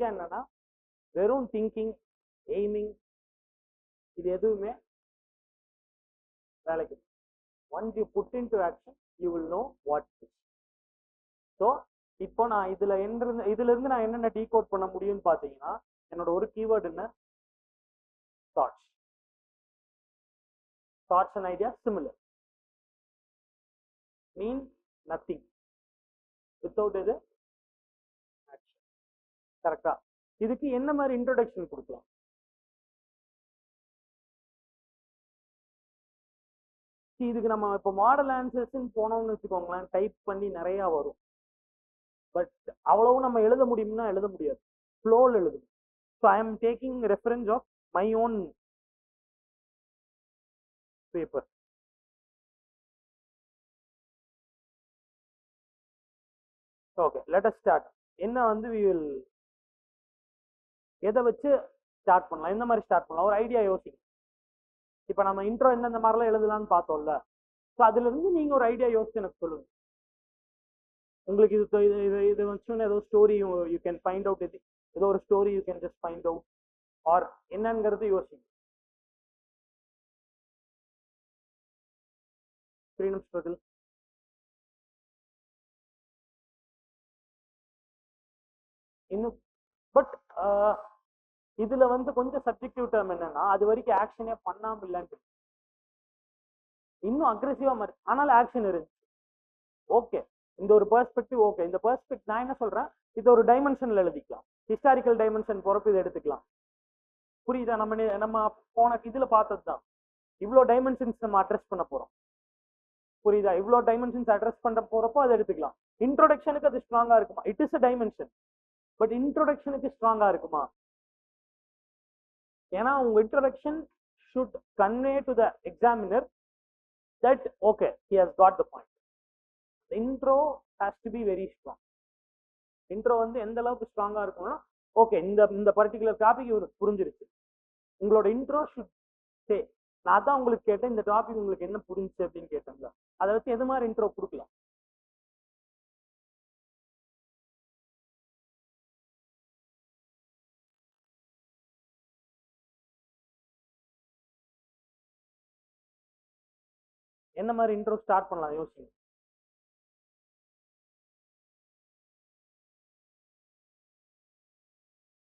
பேசிக்கா என்னன்னா வெறும் திங்கிங், எய்மிங் இது எதுவுமே வேலைக்கு. Once you put in to action you will know what is. So இப்போ நான் இதுல இருந்து நான் என்னென்ன டீகோட் பண்ண முடியும்னு பாத்தீங்கன்னா, என்னோட ஒரு கீவேர்டு என்ன, thoughts. Thoughts and idea similar, mean nothing without இது ஆக்ஷன். கரெக்டா? இதுக்கு என்ன மாதிரி இன்ட்ரோடக்ஷன் கொடுக்கலாம்? இதுக்கு நம்ம இப்போ மாடல் ஆன்சர்ஸ்ன்னு போனோம்னு வச்சுக்கோங்களேன், டைப் பண்ணி நிறைய வரும். பட் அவ்வளவு நம்ம எழுத முடியும்னா எழுத முடியாது, ஃப்ளோவில் எழுதணும். So I am taking reference of my own paper. Okay, let us start. என்ன வந்து we will எதை வச்சு ஸ்டார்ட் பண்ணலாம், எந்த மாதிரி ஸ்டார்ட் பண்ணலாம், ஒரு ஐடியா யோசிக்கணும். இப்போ நம்ம இன்ட்ரோ எந்தெந்த மாதிரிலாம் எழுதலாம்னு பார்த்தோம்ல, ஸோ அதுல இருந்து நீங்க ஒரு ஐடியா யோசிச்சு எனக்கு சொல்லுங்க. உங்களுக்கு இது வச்சு ஏதோ story you can find out, ஏதோ ஒரு story you can just find out, or என்னங்கிறது யோசிங்க. ஃப்ரீடம் ஸ்ட்ரகிள் இன்னும். பட் இதுல வந்து கொஞ்சம் சப்ஜெக்டிவ் டேர்ம் என்னன்னா, அது வரைக்கும் ஆக்ஷனே பண்ணாம இல்லைன்னு இன்னும் அக்ரெசிவா மாதிரி, ஆனால் ஆக்ஷன் இருந்துச்சு. ஓகே, இந்த ஒரு பெர்ஸ்பெக்டிவ். ஓகே, இந்த பெர்ஸ்பெக்டிவ் நான் என்ன சொல்றேன், இது ஒரு டைமென்ஷன்ல எழுதிக்கலாம், ஹிஸ்டாரிக்கல் டைமென்ஷன் பொறுப்பு இதை எடுத்துக்கலாம். புரியுதா? நம்ம போன இதுல பார்த்தது தான், இவ்வளோ டைமென்ஷன்ஸ் நம்ம அட்ரஸ் பண்ண போறோம். புரியுதா? இவ்வளோ டைமென்ஷன்ஸ் அட்ரஸ் பண்ண போறப்போ அதை எடுத்துக்கலாம். இன்ட்ரோடக்ஷனுக்கு அது ஸ்ட்ராங்கா இருக்குமா? It is a dimension, but இன்ட்ரோடக்ஷனுக்கு ஸ்ட்ராங்கா இருக்குமா? ஏன்னா உங்க introduction should convey to the examiner that okay, he has got the point. The intro has to be very strong. intro வந்து எந்த அளவுக்கு ஸ்ட்ராங்கா இருக்கும்னா, ஓகே இந்த பர்டிகுலர் டாபிக் இவருக்கு புரிஞ்சிருச்சு. உங்களோட இன்ட்ரோ should say, நான் தான் உங்களுக்கு கேட்டேன் இந்த டாபிக் உங்களுக்கு என்ன புரிஞ்சுச்சு அப்படின்னு கேட்டேன்ல, அதை வச்சு எது மாதிரி இன்ட்ரோ கொடுக்கலாம்? என்ன மாதிரி இன்ட்ரோ ஸ்டார்ட் பண்ணலாம் யோசிங்க.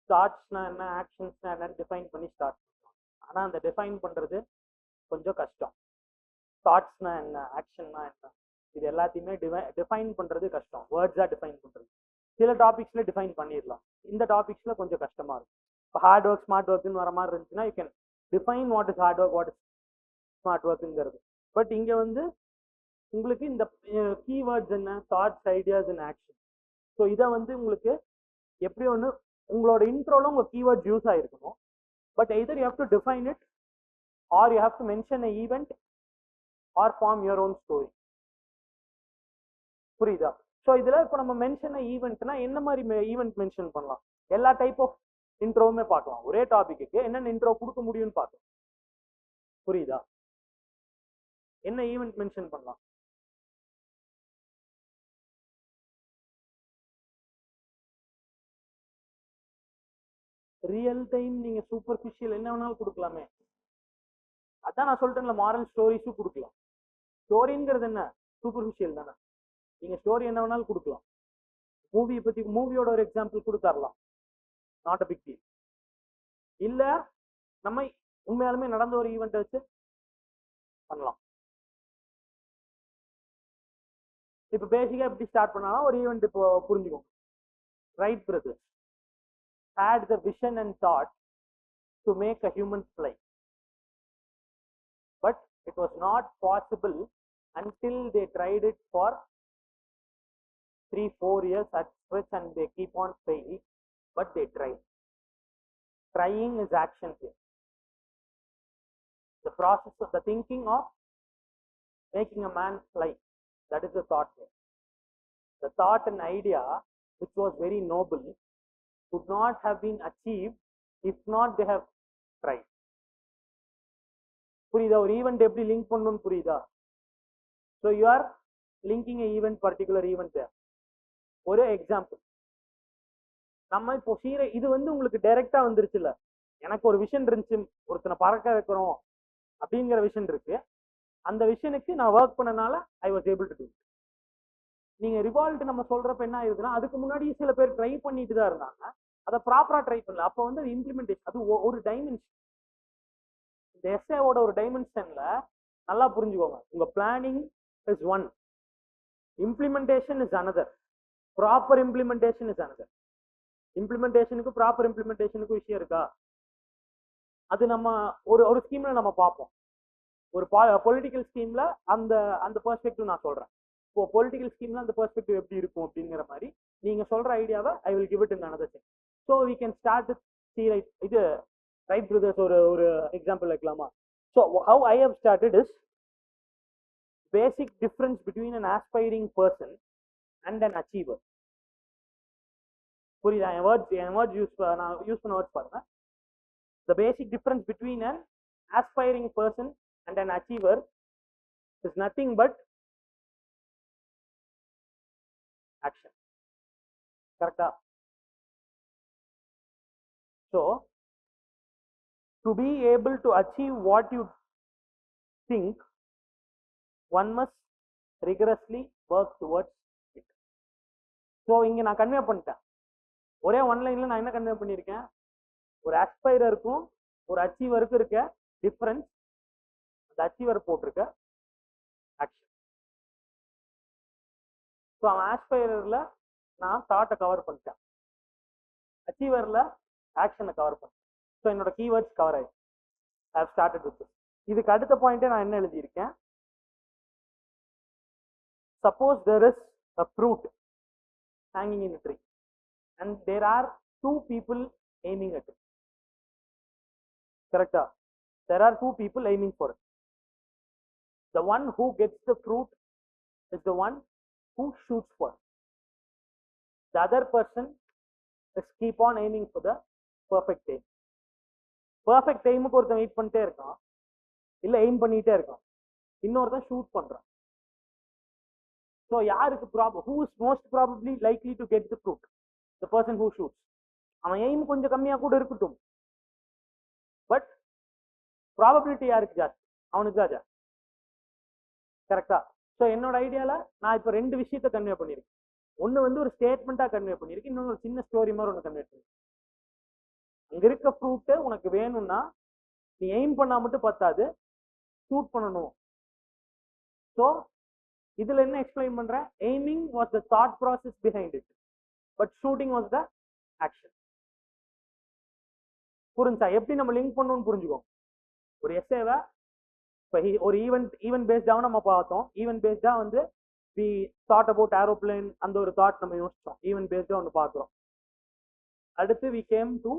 தாட்ஸ்னா என்ன, ஆக்ஷன்ஸ்னா என்னன்னு டிஃபைன் பண்ணி ஸ்டார்ட் பண்ணலாம். ஆனா அந்த டிஃபைன் பண்றது கொஞ்சம் கஷ்டம். தாட்ஸ்னா என்ன, ஆக்ஷன்னா என்ன, இது எல்லாத்தையுமே டிஃபைன் பண்றது கஷ்டம். வேர்ட்ஸா டிஃபைன் பண்றது சில டாபிக்ஸ்ல டிஃபைன் பண்ணிடலாம், இந்த டாபிக்ஸ்ல கொஞ்சம் கஷ்டமா இருக்கும். இப்போ ஹார்ட் ஒர்க் ஸ்மார்ட் ஒர்க்னு வர மாதிரி இருந்துச்சுன்னா you can define what is hard work, what is smart ஒர்க்குங்கிறது. பட் இங்க வந்து உங்களுக்கு இந்த கீவேர்ட்ஸ் என்ன, thoughts, ideas and action. So இதை வந்து உங்களுக்கு எப்படி ஒன்று உங்களோட இன்ட்ரோல உங்க கீவேர்ட்ஸ் யூஸ் ஆயிருக்கணும். But either you have to define it, or you have to mention a event, or form your own story. புரியுதா? ஸோ இதுல இப்போ நம்ம மென்ஷன் ஈவெண்ட்னா என்ன மாதிரி ஈவெண்ட் மென்ஷன் பண்ணலாம்? எல்லா டைப் ஆஃப் இன்ட்ரோவுமே பார்க்கலாம். ஒரே டாபிக்கு என்னென்ன இன்ட்ரோ கொடுக்க முடியும்னு பார்க்கலாம். புரியுதா? என்ன ஈவெண்ட் மென்ஷன் பண்ணலாம்? ரியல் டைம் நீங்க சூப்பர்ஃபிஷியல் என்ன வேணாலும் கொடுக்கலாமே. அதான் நான் சொல்லிட்டேன்ல, மாரல் ஸ்டோரிஸும் கொடுக்கலாம். ஸ்டோரிங்கிறது என்ன, சூப்பர்ஃபிஷியல் தானே. நீங்க ஸ்டோரி என்ன வேணாலும் கொடுக்கலாம். மூவியை பத்தி மூவியோட ஒரு எக்ஸாம்பிள் கொடுத்தரலாம், நாட் அ பிக் டீல். இல்ல நம்ம உண்மையாலுமே நடந்த ஒரு ஈவெண்ட் வச்சு பண்ணலாம். இப்ப பேசிக்கா எப்படி ஸ்டார்ட் பண்ணாலும் ஒரு ஈவெண்ட் இப்போ புரிஞ்சுக்கோங்க. Wright brothers had the vision and thought to make a human fly, but it was not possible until they tried it for 3-4 years at stretch, and they keep on failing, but they tried. Trying is action here. The process of the thinking of making a man fly, that is the thought here. The thought and idea which was very noble could not have been achieved if not they have tried. புரியுதா? ஒரு event எப்படி link பண்ணணும்னு புரியுதா? So you are linking a event, particular event. ஒரு example, நம்ம இப்போ இது வந்து உங்களுக்கு டைரக்டா வந்துருச்சு இல்ல, எனக்கு ஒரு விஷன் இருந்துச்சு, ஒருத்தனை பறக்க வைக்கிறோம் அப்படிங்கிற விஷன் இருக்கு, அந்த விஷனுக்கு நான் ஒர்க் பண்ணனால I was able to do. நீங்க ரிவால்ட் நம்ம சொல்றப்ப என்ன ஆயிருதுன்னா, அதுக்கு முன்னாடி சில பேர் ட்ரை பண்ணிட்டு தான் இருந்தாங்க, அதை ப்ராப்பரா ட்ரை பண்ணல. அப்போ வந்து இம்ப்ளிமெண்டேஷன் அது ஒரு டைமென்ஷன். இந்த எஸ்ஏவோட ஒரு டைமென்ஷன்ல நல்லா புரிஞ்சுக்கோங்க. உங்க planning is one, implementation is another, proper implementation is another. இம்ப்ளிமெண்டேஷனுக்கு ப்ராப்பர் இம்ப்ளிமெண்டேஷனுக்கு விஷயம் இருக்கா? அது நம்ம ஒரு ஒரு ஸ்கீம்ல நம்ம பார்ப்போம். ஒரு பொலிட்டிக்கல் ஸ்கீம்ல அந்த அந்த பெர்ஸ்பெக்டிவ் நான் சொல்றேன். இப்போ பொலிட்டிக்கல் ஸ்கீம்ல அந்த பெர்ஸ்பெக்டிவ் எப்படி இருக்கும் அப்படிங்கிற மாதிரி நீங்க சொல்ற ஐடியாவை I will give it in another thing. So we can start with see right. இது ரைட் பிரதர்ஸ் ஒரு எக்ஸாம்பிள் வைக்கலாமா? So how I have started is basic difference between an aspiring person and an achiever. புரியுதா? என் words use பண்ண words பாருங்க. The basic difference between an aspiring person and an achiever is nothing but action. Correcta? So to be able to achieve what you think, one must rigorously work towards it. So இங்க நான் convey பண்ணிட்டேன், ஒரே one லைன்ல நான் என்ன convey பண்ணியிருக்கேன், ஒரு ஆஸ்பைரருக்கும் ஒரு அச்சீவருக்கும் இருக்க டிஃபரன்ஸ், அந்த அச்சீவர் போட்டிருக்க ஆக்ஷன். ஸோ அவன் ஆஸ்பைரர்ல நான் தாட்டை கவர் பண்ணிட்டேன், அச்சீவர்ல ஆக்ஷனை கவர் பண்ணிட்டேன். ஸோ என்னோட கீவேர்ட்ஸ் கவர் ஆயிடுச்சு. I have started with this. இதுக்கு அடுத்த பாயிண்டே நான் என்ன எழுதியிருக்கேன், suppose there is a fruit hanging in a tree and there are two people aiming at it. Correct? There are two people aiming for it. The one who gets the fruit is the one who shoots for it. The other person is keep on aiming for the perfect aim. Perfect aim க்கு ஒருத்தன் wait பண்ணிட்டே இருக்கான், இல்ல aim பண்ணிட்டே இருக்கான், இன்னொருத்தன் shoot பண்றான். So யாருக்கு who is most probably likely to get the fruit? The person who shoots. அவன் எய்ம் கொஞ்சம் கம்மியா கூட இருக்கட்டும், பட் ப்ராபபிலிட்டி யாருக்கு ஜாஸ்தி? அவனுக்கு தான் ஜாஸ்தி. கரெக்டா? ஸோ என்னோட ஐடியால நான் இப்போ ரெண்டு விஷயத்த கன்வே பண்ணியிருக்கேன். ஒன்று வந்து ஒரு ஸ்டேட்மெண்ட்டாக கன்வே பண்ணியிருக்கேன், இன்னொன்று ஒரு சின்ன ஸ்டோரி மாதிரி ஒன்று கன்வே பண்ணியிருக்கேன். அங்கே இருக்க ஃப்ரூட்டு உனக்கு வேணும்னா நீ எய்ம் பண்ணா மட்டும் பத்தாது, ஷூட் பண்ணணும். ஸோ இதுல என்ன எக்ஸ்பிளைன் பண்றேன், aiming was the thought process behind it, but shooting was the action. புரிஞ்சா? எப்படி நம்ம லிங்க் பண்ணணும்னு புரிஞ்சுக்கோ. ஒரு எஸ்ஏவை இப்போ ஒரு ஈவென்ட் பேஸ்டாகவும் நம்ம பார்த்தோம். ஈவென்ட் பேஸ்டா வந்து வி தாட் அபவுட் ஏரோப்ளேன், அந்த ஒரு தாட் நம்ம யோசிச்சோம், ஈவென்ட் பேஸ்டா ஒன்று பார்க்குறோம். அடுத்து வி கேம் டு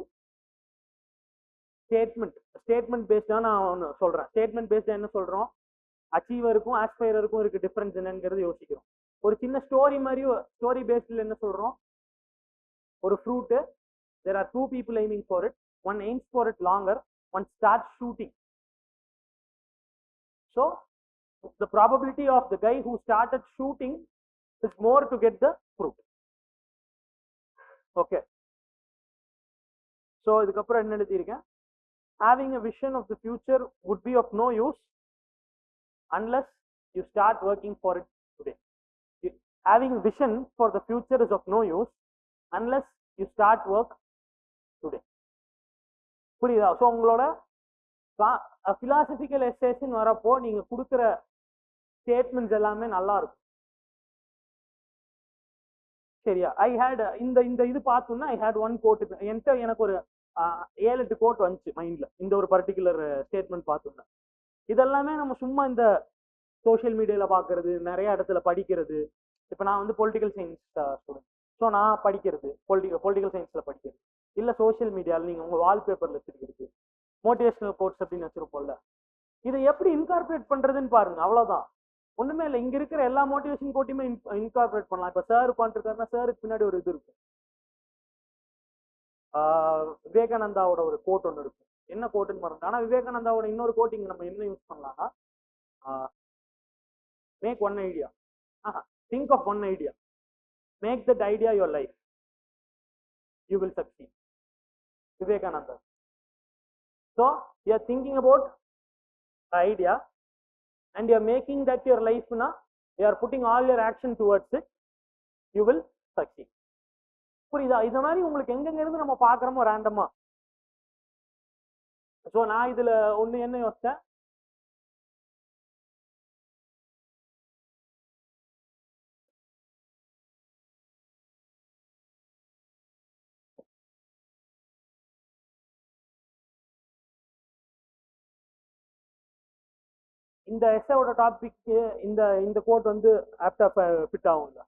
ஸ்டேட்மெண்ட் பேஸ்டா நான் ஒன்று சொல்றேன். ஸ்டேட்மெண்ட் பேஸ்டா என்ன சொல்றோம், அச்சீவருக்கும் ஆஸ்பைரருக்கும் இருக்கு டிஃபரன்ஸ் என்னங்கிறது யோசிக்கிறோம். ஒரு சின்ன ஸ்டோரி மாதிரி ஸ்டோரி பேஸ்டில் என்ன சொல்றோம், ஒரு fruit, there are two people aiming for it, one aims for it longer, one starts shooting. So the probability of the guy who started shooting is more to get the fruit. Okay, so இதுக்கப்புறம் என்ன எழுதியிருக்கேன், having a vision of the future would be of no use unless you start working for it today. Having vision for the future is of no use unless you start work today. புரியுதா? So உங்களோட philosophical எஸ்ஸேஷன் வரப்போ நீங்க கொடுக்குற statements எல்லாமே நல்லா இருக்கும். சரியா? ஐ had இந்த இது பார்த்தோம்னா ஐ ஹேட் ஒன் கோட். என்கிட்ட எனக்கு ஒரு 7-8 கோட் வந்துச்சு மைண்ட்ல, இந்த ஒரு பர்டிகுலர் ஸ்டேட்மெண்ட் பார்த்தோம்னா. இதெல்லாமே நம்ம சும்மா இந்த சோஷியல் மீடியால பார்க்கறது, நிறைய இடத்துல படிக்கிறது. இப்போ நான் வந்து பொலிட்டிக்கல் சயின்ஸ் ஸ்டூடெண்ட், ஸோ நான் படிக்கிறது பொலிட்டிக்கல் சயின்ஸ்ல படிக்கிறது, இல்லை சோஷியல் மீடியாவில் நீங்கள் உங்கள் வால்பேப்பர்ல வச்சிருக்கிறது, மோட்டிவேஷனல் கோட்ஸ் அப்படின்னு வச்சிருப்போம்ல, இதை எப்படி இன்கார்பரேட் பண்றதுன்னு பாருங்க. அவ்வளவுதான், ஒண்ணுமே இல்லை. இங்க இருக்கிற எல்லா மோட்டிவேஷன் கோட்டையுமே இன்கார்பரேட் பண்ணலாம். இப்போ சார் உட்காந்துருக்காருன்னா சாருக்கு பின்னாடி ஒரு இது இருக்கும், விவேகானந்தாவோட ஒரு கோட் ஒன்று இருக்கும். என்ன கோட்டுன்னு மறந்து, ஆனா விவேகானந்தாவோட இன்னொரு கோட் இங்க நம்ம என்ன யூஸ் பண்ணலாம்னா, make one idea, think of one idea, make that idea your life. you will succeed. Vivekananda. So you are thinking about idea and you are making that your life na, you are putting all your action towards it, you will succeed. புரியுதா? இந்த மாதிரி உங்களுக்கு எங்கெங்க இருந்து நம்ம பாக்குறோமோ ரேண்டமா. So நான் இதுல ஒண்ணு என்ன யோசிச்சேன், இந்த எஸ்ஸோட டாபிக் இந்த கோட் வந்து ஆப்டா ஃபிட் ஆகும்ல.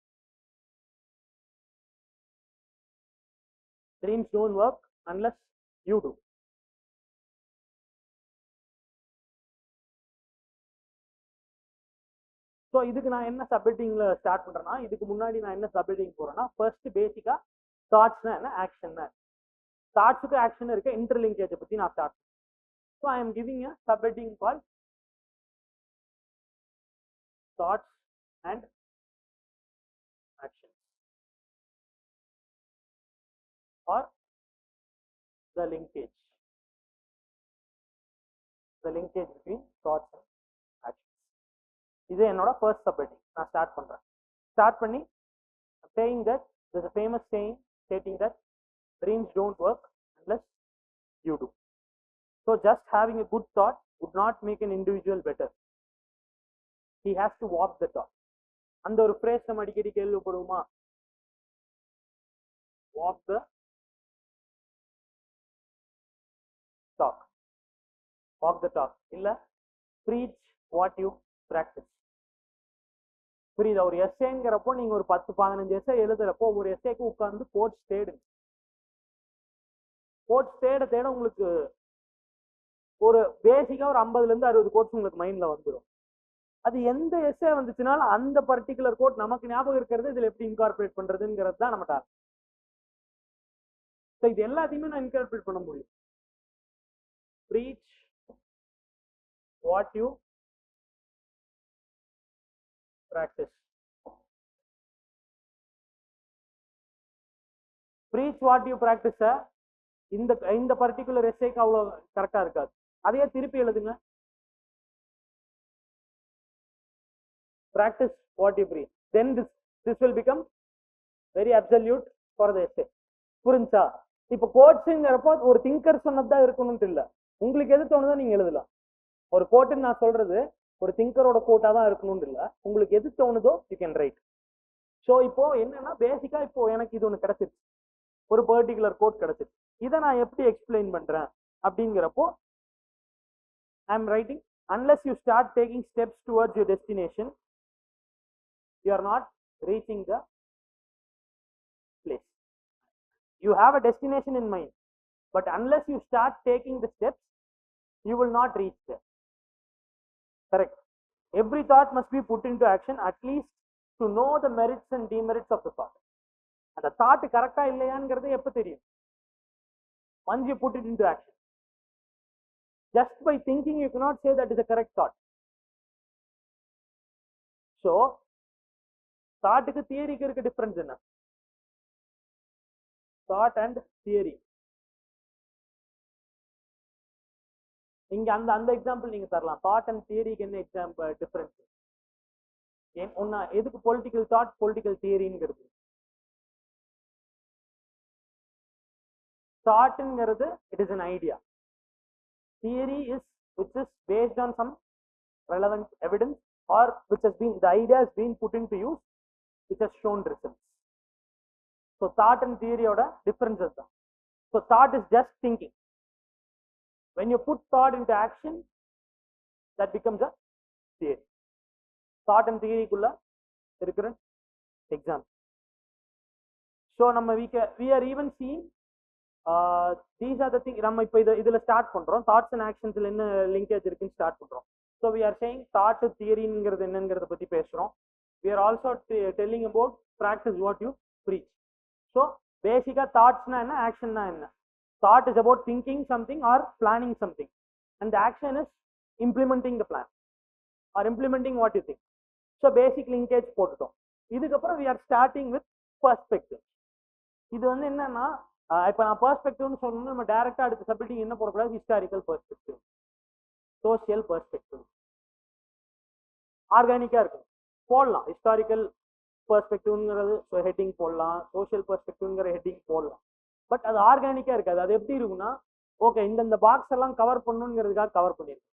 Dreams don't work unless you do. So இதுக்கு நான் என்ன சப்ஹெட்டிங்ல ஸ்டார்ட் பண்றேன்னா, இதுக்கு முன்னாடி நான் என்ன சப்ஹெட்டிங் போறேன்னா, ஃபர்ஸ்ட் பேசிக்கா தாட்ஸ்னா என்ன, ஆக்ஷன்னா தாட்ஸுக்கு ஆக்ஷன் இருக்க இன்டர்லிங்கேஜை பத்தி நான் ஸ்டார்ட் பண்ணேன். So I am giving a subheading call thoughts and actions or the linkage between thoughts and actions. இது என்னோட ஃபர்ஸ்ட் சப்ஹெட்டிங் நான் ஸ்டார்ட் பண்றேன். ஸ்டார்ட் பண்ணி saying that there's a famous saying stating that dreams don't work unless you do. So just having a good thought would not make an individual better. He has to walk the talk. அந்த ஒரு phrase நம்ம அடிக்கடி கேள்விப்படுவோமா, walk the talk, walk the talk இல்ல preach what you practice. புரியுதா? ஒரு எஸ்ஏங்கிறப்போ நீங்க ஒரு 10-15 S A எழுதுறப்போ ஒரு எஸ்ஏக்கு உட்கார்ந்து கோட்ஸ் தேடுங்க. கோட்ஸ் தேட உங்களுக்கு ஒரு பேசிக்கா ஒரு 50-60 கோட்ஸ் உங்களுக்கு மைண்ட்ல வந்துடும். அது எந்த எஸ்ஏ வந்துச்சுனாலும் அந்த பர்டிகுலர் கோட் நமக்கு ஞாபகம் இருக்கிறது இதுல எப்படி இன்கார்பரேட் பண்றதுங்கிறது தான் நம்ம டார்கெட். ஸோ இது எல்லாத்தையுமே நான் இன்கார்பரேட் பண்ண முடியும். Preach what you practice. Preach what you practice இந்த பர்டிகுலர் எஸ்ஏக்கு அவ்வளோ கரெக்டா இருக்காது. அதையே திருப்பி எழுதுங்க. Practice what you preach. Then this will become very absolute for the essay. புரிஞ்சா? இப்போ கோட்ஸ்ங்கிறப்போ ஒரு திங்கர் சொன்னதுதான் இருக்கணும்னு இல்லை, உங்களுக்கு எது தோணுதோ நீங்க எழுதலாம். ஒரு கோட்டுன்னு நான் சொல்றது ஒரு திங்கரோட கோட்டா தான் இருக்கணும்னு இல்லை, உங்களுக்கு எது தோணுதோ யூ கேன் ரைட். ஸோ இப்போ என்னன்னா பேசிக்கா இப்போ எனக்கு இது ஒன்று கிடைச்சிருச்சு, ஒரு பர்டிகுலர் கோட் கிடைச்சிருச்சு. இதை நான் எப்படி எக்ஸ்பிளைன் பண்றேன் அப்படிங்கிறப்போ I am writing, unless you start taking steps towards your destination you are not reaching the place. You have a destination in mind, but unless you start taking the steps you will not reach there. Correct? Every thought must be put into action at least to know the merits and demerits of the thought. And the thought correct ah illayangradhu eppa theriyum? Once you put it into action. Just by thinking you cannot say that is a correct thought. So தாட்டுக்கு தியரிக்கு இருக்க difference என்ன? Thought and theory. இங்க அந்த example நீங்க தரலாம். Thought and தியரிக்கு என்ன example difference? ஒன்னா எதுக்கு political thought political தியரிங்கிறது? தாட்ங்கிறது it is an idea. Theory is which is based on some relevant evidence or which has been the idea has been put into use which has shown results. So thought and theory oda differences da. So thought is just thinking. When you put thought into action that becomes a theory. Thought and theory kulla irukra example. So நம்ம we are even seeing these are the things நம்ம இப்போ இதுல start பண்றோம். Thoughts and ஆக்ஷன்ஸ்ல என்ன linkage இருக்குன்னு start பண்றோம். So we are saying thought theoryங்கிறது என்னங்கிறத பத்தி பேசுறோம். We are also telling about practice what you preach. So basically thoughts na enna, action na enna. Thought is about thinking something or planning something, and the action is implementing the plan or implementing what you think. So basic linkage போட்டுட்டோம். இதுக்கு அப்புறம் we are starting with perspective. இது வந்து என்னன்னா இப்போ நான் பெர்ஸ்பெக்டிவ்னு சொன்னோம்னா நம்ம டைரக்டா அடுத்த சப்ஜெக்ட் என்ன போடக்கூடாது, ஹிஸ்டாரிக்கல் பெர்ஸ்பெக்டிவ், சோசியல் பெர்ஸ்பெக்டிவ், ஆர்கானிக்கா இருக்கும் போடலாம். ஹிஸ்டாரிக்கல் பெர்ஸ்பெக்டிவ்ங்கிறது ஹெட்டிங் போடலாம், சோசியல் பெர்ஸ்பெக்டிவ்ங்கிற ஹெட்டிங் போடலாம். பட் அது ஆர்கானிக்கா இருக்காது. அது எப்படி இருக்கும்னா, ஓகே இந்த பாக்ஸ் எல்லாம் கவர் பண்ணணுங்கிறதுக்காக கவர் பண்ணிருக்கு,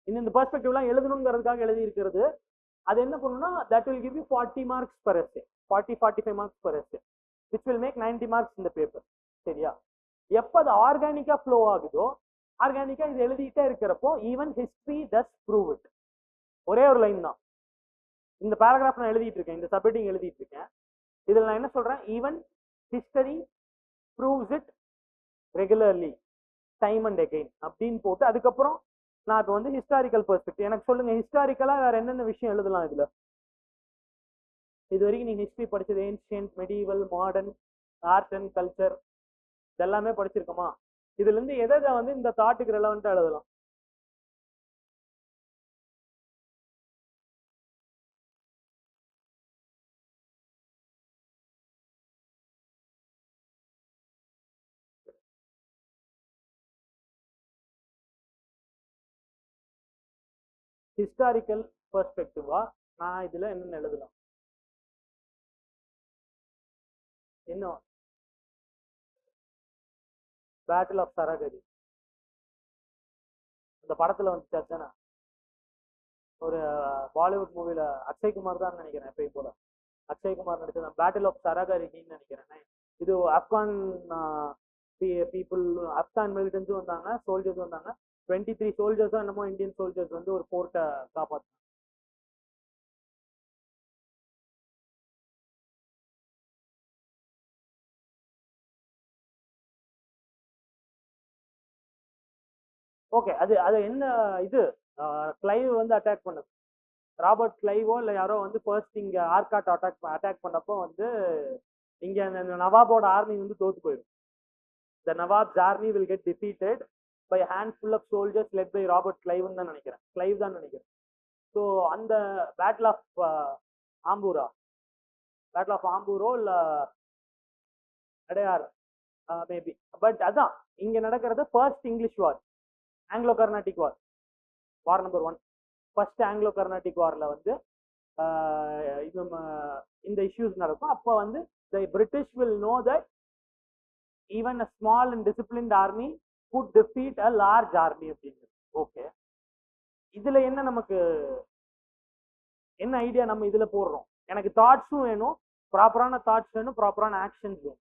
இந்த பெர்ஸ்பெக்டிவ்லாம் எழுதணுங்கிறதுக்காக எழுதி இருக்கிறது. அது என்ன பண்ணணும்னா that will give you 40 marks per essay, 45 marks per essay, which will make 90 marks in the paper. சரியா? எப்ப அது ஆர்கானிக்கா ஃப்ளோ ஆகுதோ, ஆர்கானிக்கா இது எழுதிட்டே இருக்கிறப்போ even history does prove it. ஒரே ஒரு லைன் தான் இந்த பேராகிராஃப் நான் எழுதிட்டு இருக்கேன், இந்த சப்ஹெட்டிங் எழுதிட்டு இருக்கேன். இதில் நான் என்ன சொல்றேன், even history proves it regularly time and again அப்படின்னு போட்டு அதுக்கப்புறம் நான் இப்போ வந்து ஹிஸ்டாரிக்கல் பெர்ஸ்பெக்டிவ் எனக்கு சொல்லுங்க, ஹிஸ்டாரிக்கலா வேற என்னென்ன விஷயம் எழுதலாம் இதுல? இது வரைக்கும் நீங்க ஹிஸ்டரி படிச்சது ancient, medieval, modern, art and culture இதெல்லாமே படிச்சிருக்கோமா? இதுல இருந்து எதை வந்து இந்த தாட்டுக்கு ரெலவெண்டா எழுதலாம்? ஹிஸ்டாரிக்கல் பெர்ஸ்பெக்டிவா நான் இதுல என்னென்ன எழுதலாம்? என்ன? பேட்டில் ஆஃப் சரகரி இந்த படத்துல வந்துச்சாச்சானா, ஒரு பாலிவுட் மூவில அக்ஷய்குமார் தான் நினைக்கிறேன், எப்பயும் போல அக்ஷய்குமார் நடிச்சது பேட்டில் ஆஃப் சரகரின்னு நினைக்கிறேன். இது ஆப்கான் பீப்புள், ஆப்கான் மிலிட்டன்ஸும் வந்தாங்க, சோல்ஜர்ஸும் வந்தாங்க. 23 சோல்ஜர்ஸும் என்னமோ இந்தியன் சோல்ஜர்ஸ் வந்து ஒரு போர்ட்டை காப்பாற்று. ஓகே, அது அது என்ன இது கிளைவ் வந்து அட்டாக் பண்ணது, ராபர்ட் கிளைவோ இல்லை யாரோ வந்து ஃபர்ஸ்ட் இங்க ஆர்காட் அட்டாக் பண்ணப்போ வந்து இங்க அந்த நவாபோட ஆர்மி வந்து தோத்து போயிடும். The Nawab's army will get defeated by a handful of soldiers led by Robert Clive தான் நினைக்கிறேன், கிளைவ் தான் நினைக்கிறேன். ஸோ அந்த பேட்டில் ஆஃப் ஆம்பூரா, பேட்டில் ஆஃப் ஆம்பூரோ இல்ல அடையார் மேபி, பட் அதான் இங்க நடக்கிறது ஃபர்ஸ்ட் இங்கிலீஷ் வார், ஆங்கிலோ கர்நாட்டிக் வார், வார் நம்பர் 1. ஃபர்ஸ்ட் ஆங்கிலோ கர்நாட்டிக் வார்ல வந்து இது இந்த இஷ்யூஸ் நடக்கும். அப்போ வந்து the British will know that even a small and disciplined army could defeat a large army அப்படிங்கிறது. ஓகே, இதுல என்ன நமக்கு என்ன ஐடியா நம்ம இதுல போடுறோம்? எனக்கு தாட்ஸும் வேணும், ப்ராப்பரான தாட்ஸ் வேணும், ப்ராப்பரான ஆக்ஷன்ஸ் வேணும்.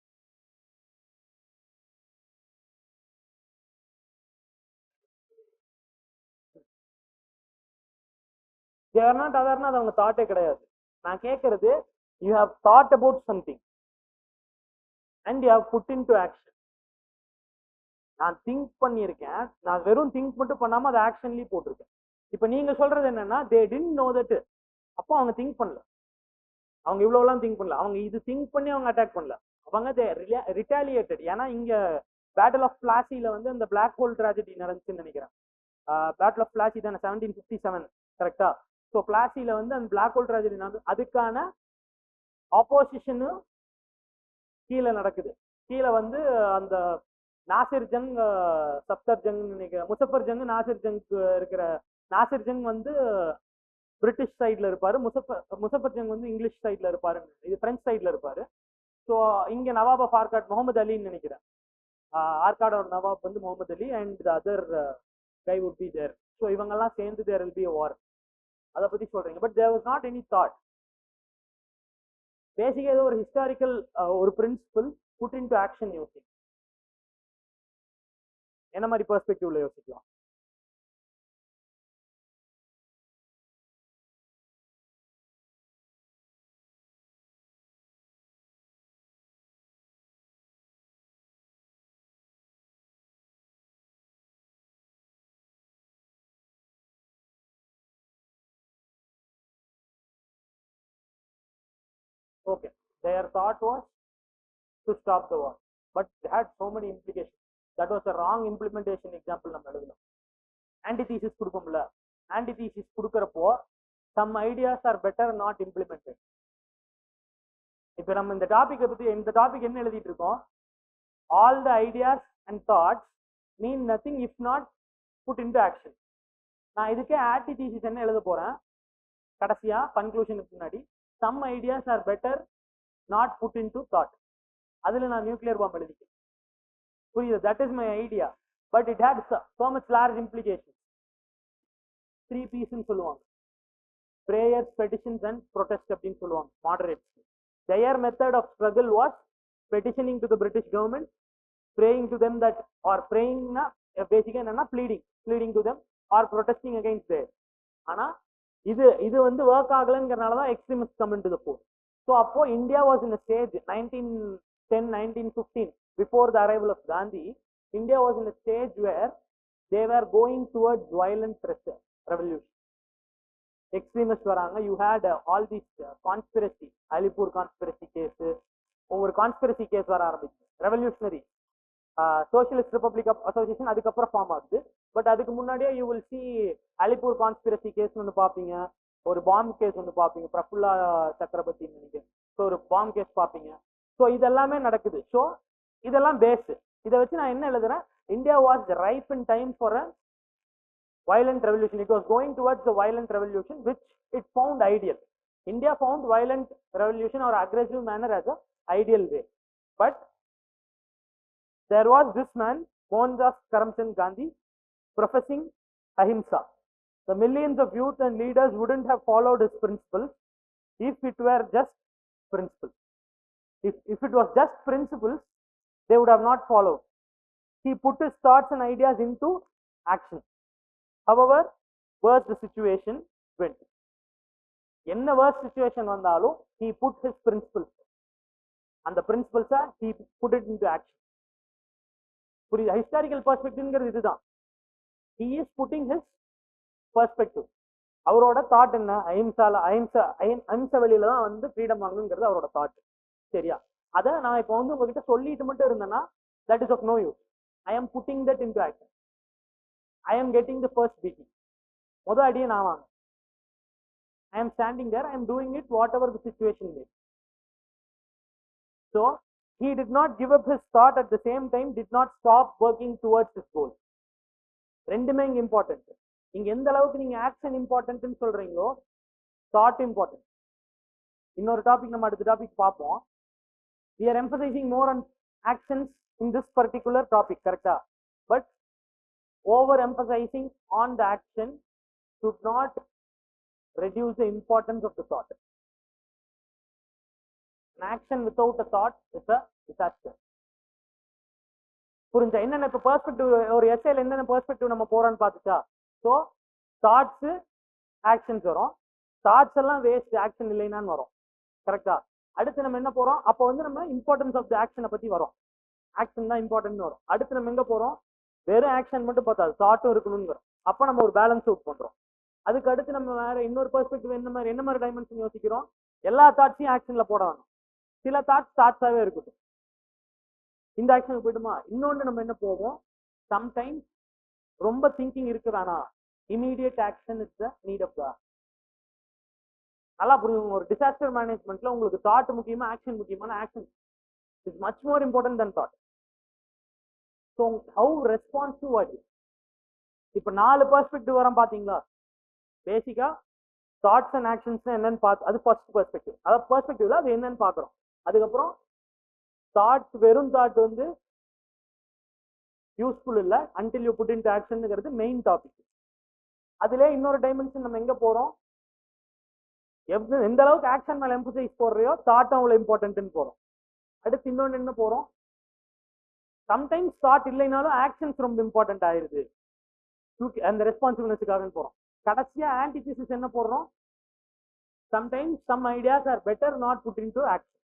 they are not other, அது அவங்க தாட்டே கிடையாது. நான் கேட்கறது, you have thought about something and you have put into action. நான் திங்க் பண்ணியிருக்கேன், நான் வெறும் திங்க் மட்டும் பண்ணாம அதை ஆக்ஷன்லயே போட்டிருக்கேன். இப்ப நீங்க சொல்றது என்னன்னா they didn't know that, அப்போ அவங்க திங்க் பண்ணல, அவங்க இவ்வளவுலாம் திங்க் பண்ணல, அவங்க இது திங்க் பண்ணி அவங்க அட்டாக் பண்ணல, அவங்க ரிட்டாலியேட்டட். ஏன்னா இங்க பேட்டில் ஆஃப் பிளாசில வந்து அந்த பிளாக் ஹோல் ட்ராஜடி நடந்துச்சுன்னு நினைக்கிறேன். பேட்டில் ஆஃப் பிளாசி தானே 1757 கரெக்டா? ஸோ பிளாசில வந்து அந்த பிளாக் ஹோல் ட்ராஜடி நடந்து அதுக்கான ஆப்போசிஷனும் கீழே நடக்குது. கீழே வந்து அந்த நாசிர் ஜங், சப்தர் ஜங் நினைக்கிற, முசஃபர் ஜங், நாசிர் ஜங் இருக்கிற, நாசிர் ஜங் வந்து பிரிட்டிஷ் சைட்ல இருப்பாரு, முசஃபர் ஜங் வந்து இங்கிலீஷ் சைட்ல இருப்பாரு, இது பிரெஞ்சு சைட்ல இருப்பாரு. ஸோ இங்க நவாப் ஆஃப் ஆர்காட் முகமது அலின்னு நினைக்கிறேன், ஆர்காடோட நவாப் வந்து Muhammad Ali and the other guy would be there. So இவங்கெல்லாம் சேர்ந்து there will be a war, அதை பத்தி சொல்றீங்க. But there was not any thought. பேசிக்கா ஏதோ ஒரு ஹிஸ்டாரிக்கல் ஒரு பிரின்சிபல் புட் இன்டு ஆக்ஷன் யோசிங்க. என்ன மாதிரி பெர்ஸ்பெக்டிவ்ல யோசிக்கலாம்? Okay, their thought was to stop the war, but they had so many implications. That was a wrong implementation example நம்ம எழுதலாம். ஆன்டிதீசிஸ் கொடுப்போம்ல, ஆன்டிதீசிஸ் கொடுக்கறப்போ some ideas are better not implemented. இப்போ நம்ம இந்த டாபிக் பத்தி, இந்த டாபிக் என்ன எழுதிட்டு இருக்கோம், all the ideas and thoughts mean nothing if not put into action. நான் இதுக்கே ஆன்டிதீசிஸ் என்ன எழுத போறேன் கடைசியா கன்க்ளூஷனுக்கு முன்னாடி, some ideas are better not put into thought. அதுல நான் நியூக்ளியர் பாம்பு எழுதிக்கிறேன். புரியுது? that is my idea, but it had so much large implications. 3 P's ன்னு சொல்லுவாங்க. prayers, petitions and protest அப்படின்னு சொல்லுவாங்க moderates. Their method of struggle was petitioning to the British government, praying to them that, or praying na basically என்னன்னா pleading to them or protesting against them. ஆனா இது வந்து work ஆகலங்கிறனால தான் extremist come into the fore. So அப்போ India was in stage 1910 1915 before the arrival of Gandhi, India was in a stage where they were going towards violent revolution. Extremists வராங்க. You had all these conspiracy, Alipur conspiracy case, ஒவ்வொரு conspiracy case வர ஆரம்பிச்சு. Revolutionary socialist republic association அதுக்கப்புறம் form ஆகுது. But அதுக்கு முன்னாடியே you will see Alipur conspiracy case ஒன்று பார்ப்பீங்க, ஒரு பாம்பு கேஸ் ஒன்று பார்ப்பீங்க, பிரஃபுல்லா சக்கரவர்த்தி நினைக்கிறேன். ஸோ ஒரு பாம்பு கேஸ் பார்ப்பீங்க. ஸோ இதெல்லாமே நடக்குது. ஸோ இதெல்லாம் பேஸ். இதை வச்சு நான் என்ன எழுதுறேன், India was ripe in time for a violent revolution. It was going towards the violent revolution which it found ideal. India found violent revolution or aggressive manner as a ideal way. But there was this man, Mohandas Karamchand Gandhi, professing ahimsa. The millions of youth and leaders wouldn't have followed his principles if it were just principles. If it was just principles, they would have not followed. He put his thoughts and ideas into action. However, worse the situation went. என்ன worse situation வந்தாலும் he put his principles, and the principles he put it into action. புரியுது? Historical பெர்ஸ்பெக்டிவ்ங்கிறது இதுதான். he is putting his perspective. அவரோட thought என்ன, அஹிம்சை வழியில தான் வந்து ஃப்ரீடம் வாங்கணுங்கிறது அவரோட தாட். சரியா? அதை நான் இப்போ வந்து உங்ககிட்ட சொல்லிட்டு மட்டும் இருந்தேன்னா that is of no use. I am putting that into action. I am getting the first beating. முதல் அடியே நான் வாங்க. I am standing there, I am doing it whatever the situation is. So he did not give up his thought, at the same time did not stop working towards his goal. ரெண்டுமே இங்க important. இங்க எந்த அளவுக்கு நீங்க action இம்பார்ட்டன்ட்னு சொல்றீங்களோ thought important. இன்னொரு topic நம்ம அடுத்த டாபிக் பார்ப்போம். we are emphasizing more on actions in this particular topic, correct? But overemphasizing on the action should not reduce the importance of the thought. An action without a thought is a disaster. புரிஞ்சா? என்னென்ன இப்போ perspective, ஒரு எஸ்ஏல என்னென்ன perspective நம்ம போறோம்னு பார்த்துச்சா? So thoughts actions வரும். Thoughts எல்லாம் waste, action இல்லைன்னான்னு வரும். கரெக்டா? அடுத்து நம்ம என்ன போறோம், அப்போ வந்து நம்ம இம்பார்ட்டன்ஸ் ஆஃப் த ஆக்ஷனை பத்தி வரும். ஆக்ஷன் தான் இம்பார்ட்டன்ட் வரும். அடுத்து நம்ம எங்க போறோம், வெறும் ஆக்ஷன் மட்டும் பார்த்தாது, தாட்டும் இருக்கணுங்கிறோம். அப்போ நம்ம ஒரு பேலன்ஸ் அவுட் பண்றோம். அதுக்கு அடுத்து நம்ம வேற இன்னொரு பெர்ஸ்பெக்டிவ் என்ன மாதிரி டைமென்ஷன் யோசிக்கிறோம், எல்லா தாட்ஸையும் ஆக்ஷன்ல போட வேணும். சில தாட்ஸாவே இருக்கட்டும், இந்த ஆக்ஷனுக்கு போயிடுமா. இன்னொன்று நம்ம என்ன போவோம், சம்டைம்ஸ் ரொம்ப திங்கிங் இருக்கு வேணாம், immediate action is the need of God. நல்லா புரியுங்க. ஒரு டிசாஸ்டர் மேனேஜ்மெண்ட்ல உங்களுக்கு தாட் முக்கியமா ஆக்ஷன் முக்கியமான action is much more important than thought. So how responsive at it. இப்போ 4 பெர்ஸ்பெக்டிவ் வரோம் பாத்தீங்களா. பேசிக்கா தாட்ஸ் அண்ட் ஆக்ஷன்ஸ் என்னன்னு பார்த்து, அது ஃபர்ஸ்ட் பெர்ஸ்பெக்டிவ். அதாவது பெர்ஸ்பெக்டிவ்ல அது என்னன்னு பாக்குறோம். அதுக்கப்புறம் தாட், வெறும் தாட் வந்து யூஸ்ஃபுல் இல்லை அன்டில் யூ புட் இன்டு ஆக்ஷன்ங்கிறது மெயின் டாபிக். அதுல இன்னொரு டைமென்ஷன் நம்ம எங்க போறோம், எந்த அளவுக்கு ஆக்ஷன் மேல எம்பசைஸ் போடுறியோ தாட் அவ்வளவு இம்பார்ட்டன்ட்னு போறோம். அடுத்து இன்னொன்னு என்ன போறோம், சம்டைம்ஸ் தாட் இல்லைனாலும் ஆக்ஷன்ஸ் ரொம்ப இம்பார்ட்டன்ட் ஆயிருது, அந்த ரெஸ்பான்சிபிலிட்டிக்காக போறோம். கடைசியா ஆன்டிதீசிஸ் என்ன போடுறோம், sometimes some ideas are better not put into action.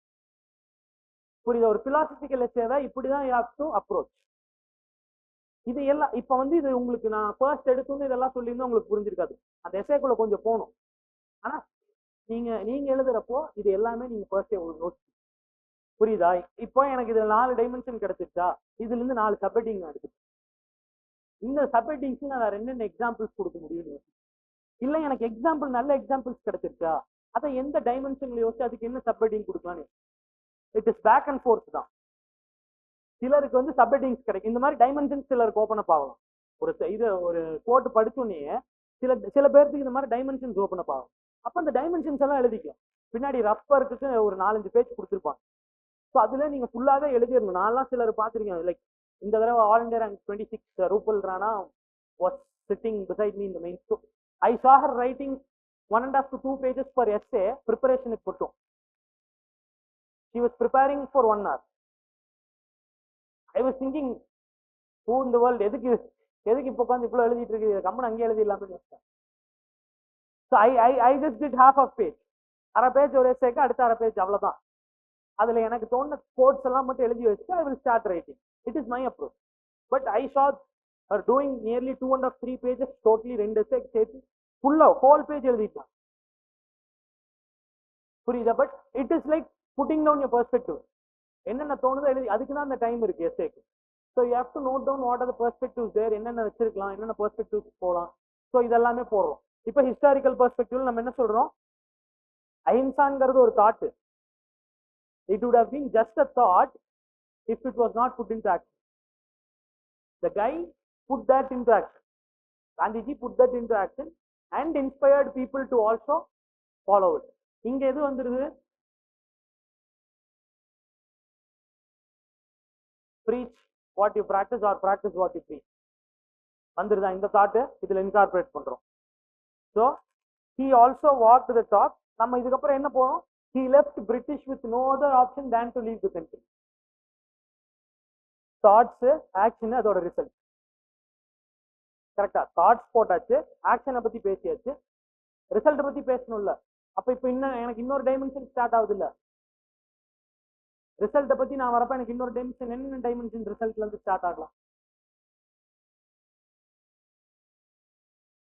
புரியுது? ஒரு பிலாசபிக்கல் எஸ்ஸேவை இப்படிதான் யூ ஹேவ் டு அப்ரோச். இது எல்லாம் இப்ப வந்து இது உங்களுக்கு நான் ஃபர்ஸ்ட் எடுத்துன்னு இதெல்லாம் சொல்லியிருந்தா உங்களுக்கு புரிஞ்சிருக்காது. அந்த எஸ்ஸேக்குள்ள கொஞ்சம் போகணும். ஆனா நீங்க எழுதுறப்போ இது எல்லாமே நீங்க ஃபர்ஸ்டே யோசிச்சு. புரியுதா? இப்போ எனக்கு இதுல 4 டைமென்ஷன் கிடைச்சிருச்சா, இதுல இருந்து 4 சப்ஹெட்டிங் இருக்கு. இந்த சப்ஹெட்டிங்ஸ் நான் வேற என்னென்ன எக்ஸாம்பிள்ஸ் கொடுக்க முடியும், இல்ல எனக்கு எக்ஸாம்பிள் நல்ல எக்ஸாம்பிள்ஸ் கிடைச்சிருச்சா, அதை எந்த டைமென்ஷன்ல யோசிச்சு அதுக்கு என்ன சப்ஹெட்டிங் கொடுக்கலான்னு. It is back and forth தான். சிலருக்கு வந்து சப்ஹெட்டிங்ஸ் கிடைக்கும். இந்த மாதிரி டைமென்ஷன்ஸ் சிலருக்கு ஓப்பன் அப் ஆகலாம். ஒரு கோட் படிச்சோடனே சில பேருக்கு இந்த மாதிரி டைமென்ஷன்ஸ் ஓப்பன் அப் ஆகும். அப்ப அந்த டைமென்ஷன்ஸ் எல்லாம் எழுதிக்கும். பின்னாடி ரப்பருக்கு ஒரு 4-5 பேஜ் கொடுத்துருப்பாங்க. ஸோ அதுல நீங்க ஃபுல்லாவே எழுதிடணும். நான்லாம் சிலர் பார்த்துருக்கேன். லைக் இந்த தடவை all India rank 26 rouble Rana was sitting beside me in the main. So I saw her writing 1.5 to 2 pages per essay ப்ரிப்பரேஷனுக்கு மட்டும். she was preparing for 1 hour. I was thinking who in the world எதுக்கு இப்போ உட்காந்து இவ்வளவு எழுதிட்டு இருக்கு, கம்மன் அங்கேயே எழுதிடலாம்னு யோசிச்சேன். So I just did half of page. அரை பேஜ் ஒரு எஸ்ஸேக்கு, அடுத்த அரை பேஜ் அவ்வளவுதான். அதுல எனக்கு தோணுன கோட்ஸ் எல்லாம் மட்டும் எழுதி வச்சு I will start writing. It is my approach. But I saw her doing nearly 2.5-3 pages totally 2 essay சேர்த்து ஃபுல்லா ஹோல் பேஜ் எழுதிட்டான். புரியுதா? But it is like putting down your perspective. என்னென்ன தோணுதோ எழுதி, அதுக்கு தான் அந்த டைம் இருக்கு எஸ்ஸேக்கு. So you have to note down what are the perspectives there, என்னென்ன வச்சிருக்கலாம், என்னென்ன பெர்ஸ்பெக்டிவ்ஸ் போகலாம். ஸோ இதெல்லாமே போடுறோம். இப்போ ஹிஸ்டாரிக்கல் பெர்ஸ்பெக்டிவ்ல நம்ம என்ன சொல்றோம்? அஹிம்சாங்கிறது ஒரு thought. It would have been just a thought if it was not put into action. The guy put that into action. Gandhiji put that into action and inspired people to also follow it. இங்க எது வந்துருது? Preach what you practice or practice what you preach. வந்துருதா இந்த thought? இதுல incorporate பண்றோம். So he also walked the talk. நம்ம இதுக்கப்புறம் என்ன போறோம்? He left British with no other option than to leave the country. Thoughts, action, அதோட result. கரெக்டா? Thoughts போட்டாச்சு, ஆக்ஷனை பத்தி பேசியாச்சு, ரிசல்ட் பத்தி பேசணும்ல. அப்ப இப்ப இன்னும் எனக்கு இன்னொரு டைமென்ஷன் ஸ்டார்ட் ஆகுது இல்ல. ரிசல்ட்டை பத்தி நான் வரப்ப எனக்கு இன்னொரு டைமென்ஷன், என்ன டைமென்ஷன் ரிசல்ட்ல இருந்து ஸ்டார்ட் ஆகலாம்?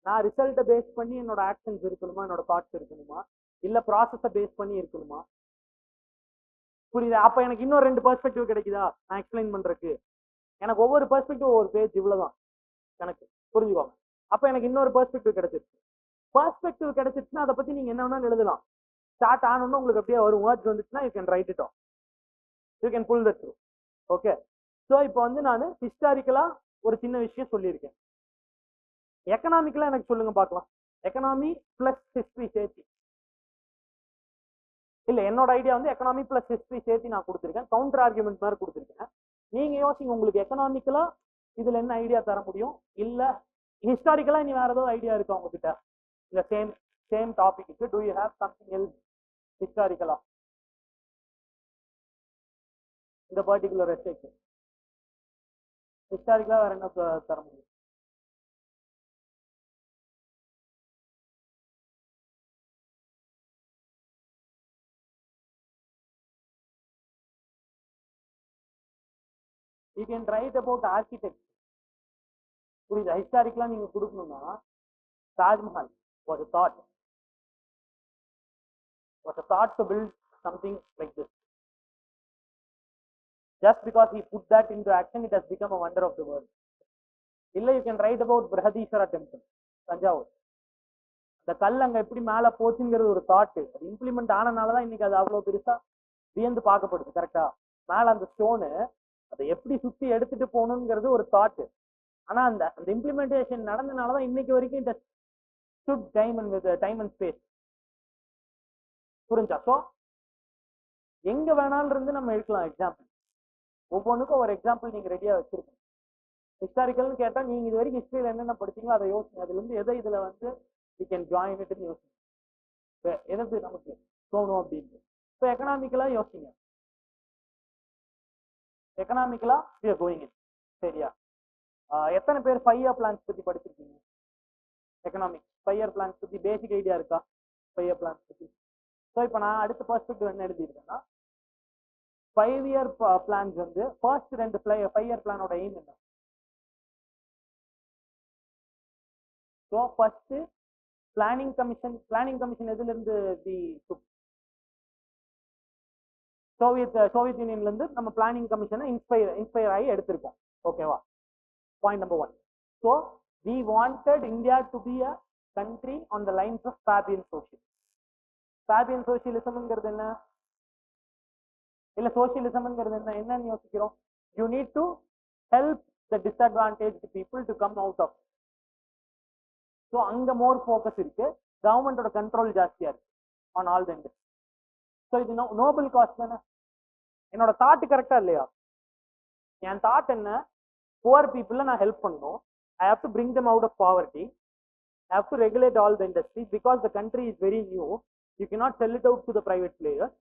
நான் ரிசல்ட்டை பேஸ் பண்ணி என்னோட ஆக்ஷன்ஸ் இருக்கணுமா, என்னோட தாட்ஸ் இருக்கணுமா, இல்ல ப்ராசஸை பேஸ் பண்ணி இருக்கணுமா? புரியுதா? அப்ப எனக்கு இன்னொரு 2 பெர்ஸ்பெக்டிவ் கிடைக்குதா நான் எக்ஸ்பிளைன் பண்றதுக்கு? எனக்கு ஒவ்வொரு பெர்ஸ்பெக்டிவ் ஒவ்வொரு பேஜ் இவ்வளவுதான் எனக்கு, புரிஞ்சுக்கோங்க. அப்ப எனக்கு இன்னொரு பெர்ஸ்பெக்டிவ் கிடைச்சிருச்சு. பெர்ஸ்பெக்டிவ் கிடைச்சிருச்சுன்னா அதை பத்தி நீங்க என்ன வேணாலும் எழுதலாம். ஸ்டார்ட் ஆனோன்னு உங்களுக்கு அப்படியே வரும், வேர்ட்ஸ் வந்துச்சுன்னா you can write it on, you can pull that through. Okay. So இப்போ வந்து நான் ஹிஸ்டாரிக்கலா ஒரு சின்ன விஷயம் சொல்லியிருக்கேன். எக்கனாமிக்கலா எனக்கு சொல்லுங்க பார்க்கலாம். எக்கனாமி பிளஸ் ஹிஸ்டரி சேர்த்து இல்ல, என்னோட ஐடியா வந்து எக்கனாமி பிளஸ் ஹிஸ்டரி சேர்த்து நான் கொடுத்துருக்கேன். கவுண்டர் ஆர்குமெண்ட் மாதிரி கொடுத்துருக்கேன். நீங்க யோசிங்க, உங்களுக்கு எக்கனாமிக்கலா இதுல என்ன ஐடியா தர முடியும், இல்ல ஹிஸ்டாரிக்கலா இனி வேற ஏதாவது ஐடியா இருக்கா உங்ககிட்ட இந்த சேம் டாபிக்கு? Do you have something else ஹிஸ்டாரிக்கலா இந்த பர்டிகுலர் எஸ்ஸேக்கு? ஹிஸ்டாரிக்கலா வேற என்ன தர முடியும்? You can write about architecture. புரியுதா? ஹிஸ்டாரிக்கலா நீங்க கொடுக்கணும்னா Taj Mahal was a thought to build something like this. Just because he put that into action, it has become a wonder of the world. இல்ல, you can write about Brihadishwara temple, Thanjavur. அந்த கல் அங்க எப்படி மேல போச்சுங்கிறது ஒரு தாட். அது இம்ப்ளிமெண்ட் ஆனனாலதான் இன்னைக்கு அது அவ்வளவு பெருசா வியந்து பார்க்கப்படுது. கரெக்டா? மேல அந்த ஸ்டோனு அதை எப்படி சுத்தி எடுத்துட்டு போகணுங்கிறது ஒரு தாட். ஆனா அந்த இம்ப்ளிமெண்டேஷன் நடந்தனாலதான் இன்னைக்கு வரைக்கும் இந்த ஸ்டுட் டைம் அண்ட் ஸ்பேஸ். புரிஞ்சா? ஸோ எங்க வேணாலும் இருந்து நம்ம எடுக்கலாம் எக்ஸாம்பிள். ஒவ்வொன்றுக்கும் ஒரு எக்ஸாம்பிள் நீங்க ரெடியா வச்சிருக்கீங்க. ஹிஸ்டாரிக்கல்னு கேட்டா நீங்க இது வரைக்கும் ஹிஸ்டரியில என்னென்ன படிச்சீங்களோ அதை யோசிங்க. அதுல இருந்து எதை இதுல வந்து வி கேன் ஜாயின் இட்னு யோசிங்க. எது நமக்கு தோணும் அப்படின்னு. இப்போ எக்கனாமிக்கலா யோசிங்க. எக்கனாமிக்கலா we are going in. சரியா? எத்தனை பேர் 5 year plans பத்தி படிச்சிருக்கீங்க? எக்கனாமிக்ஸ் 5 year plans பத்தி பேசிக் ஐடியா இருக்கா? 5 year plans பத்தி. ஸோ இப்போ நான் அடுத்த பெர்ஸ்பெக்டிவ் என்ன எழுதியிருக்கேன்னா, 5 year plans வந்து ஃபர்ஸ்ட் 2 5 year பிளானோட எய்ம் என்ன? ஸோ ஃபர்ஸ்ட் பிளானிங் கமிஷன் எதுல இருந்து? தி சோவியத் யூனியன்ல இருந்து நம்ம பிளானிங் கமிஷனை இன்ஸ்பயர் ஆகி எடுத்திருக்கோம். ஓகேவா? Point number 1. So we wanted India to be a country on the lines of Fabian social. Fabian சோசியலிசம்ங்கிறது என்ன? இல்ல சோசியலிசம்ங்கிறது என்ன? என்னன்னு யோசிக்கிறோம். you need to help the disadvantaged people to come out of. So அங்க more focus இருக்கு, கவர்மெண்டோட control ஜாஸ்தியா இருக்கு on all the industries. So இது நோபல் காஸ் தானே. என்னோட தாட் கரெக்டா இல்லையா? என் தாட் என்ன, புவர் பீப்புள நான் ஹெல்ப் பண்ணணும், I have to bring them out of poverty, I have to regulate all the industries because the country is very new, you cannot sell it out to the private players.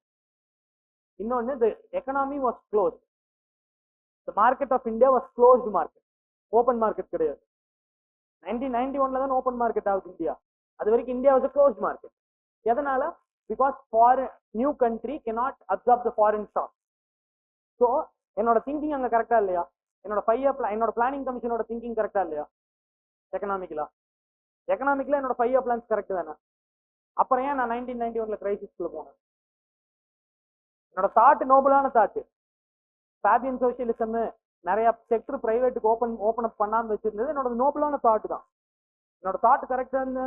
இன்னொன்னு, the economy was closed, the market of India was closed market, open market கிடையாது. 1991 தான் open market ஆகுது India, அது வரைக்கும் India was a closed market. எதனால? because foreign new country cannot absorb the foreign stock. So என்னோட thinking அங்க கரெக்டா இல்லையா? என்னோட 5 year plan, என்னோட பிளானிங் கமிஷனோட திங்கிங் கரெக்டா இல்லையா? எக்கனாமிக்கலா என்னோட 5 year plans கரெக்ட் தானே? அப்புறம் ஏன் நான் 1991 கிரைசிஸ்குள்ள போனேன்? என்னோட தாட் நோபலான தாட். ஃபேபியன் சோசியலிசம் நிறைய செக்டர் பிரைவேட்டுக்கு ஓப்பன் அப் பண்ணாம வச்சிருந்தது என்னோட நோபலான தாட் தான். என்னோட தாட் கரெக்டான்னு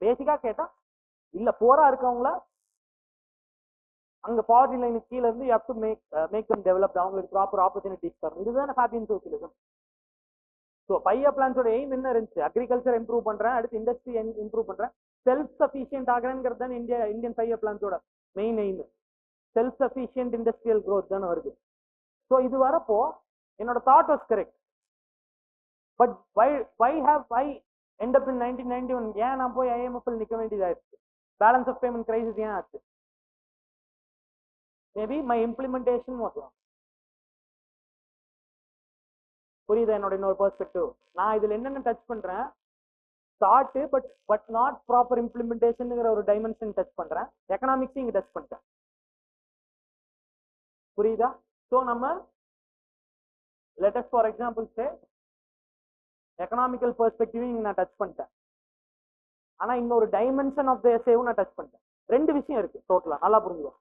பேசிக்கா கேட்டா இல்ல. போரா இருக்கவங்கள அங்க பாவர்ட்டி லைனுக்கு கீழ இருந்து you have to make them developed, அவங்களுக்கு ப்ராப்பர் ஆப்பர்ச்சுனிட்டிஸ் தரணும். இதுதான் Fabian socialism. So 5 year plans ஓட எய்ம் என்ன இருந்துச்சு? அக்ரிகல்ச்சர் இம்ப்ரூவ் பண்றேன், அடுத்து இண்டஸ்ட்ரி இம்ப்ரூவ் பண்றேன், செல்ஃப் சஃபிஷியன்ட் ஆகிறேங்கிறது தான் இந்தியன் 5 year plans ஓட main aim. Self sufficient industrial growth தானே வருது. ஸோ இது வரப்போ என்னோட thought was correct. But why have I end up in 1991? ஏன் நான் போய் IMF நிக்க வேண்டியதாயிருச்சு? பேலன்ஸ் ஆஃப் பேமெண்ட் கிரைசிஸ் ஏன் ஆச்சு? Maybe my implementation was wrong. புரியுதா என்னோட இன்னொரு பெர்ஸ்பெக்டிவ்? நான் இதுல என்னென்ன டச் பண்றேன், தாட் பட் நாட் ப்ராப்பர் இம்ப்ளிமெண்டேஷன்ங்கிற ஒரு டைமென்ஷன் டச் பண்றேன், எக்கனாமிக்ஸ் இங்க டச் பண்ணிட்டேன். புரியுதா? ஸோ நம்ம let us for example say economical perspective நான் டச் பண்ணிட்டேன், ஆனா இன்னொரு டைமென்ஷன் ஆஃப் த எஸ்ஸேவும் நான் டச் பண்ணிட்டேன். ரெண்டு விஷயம் இருக்கு டோட்டலா, நல்லா புரிஞ்சுக்கோ.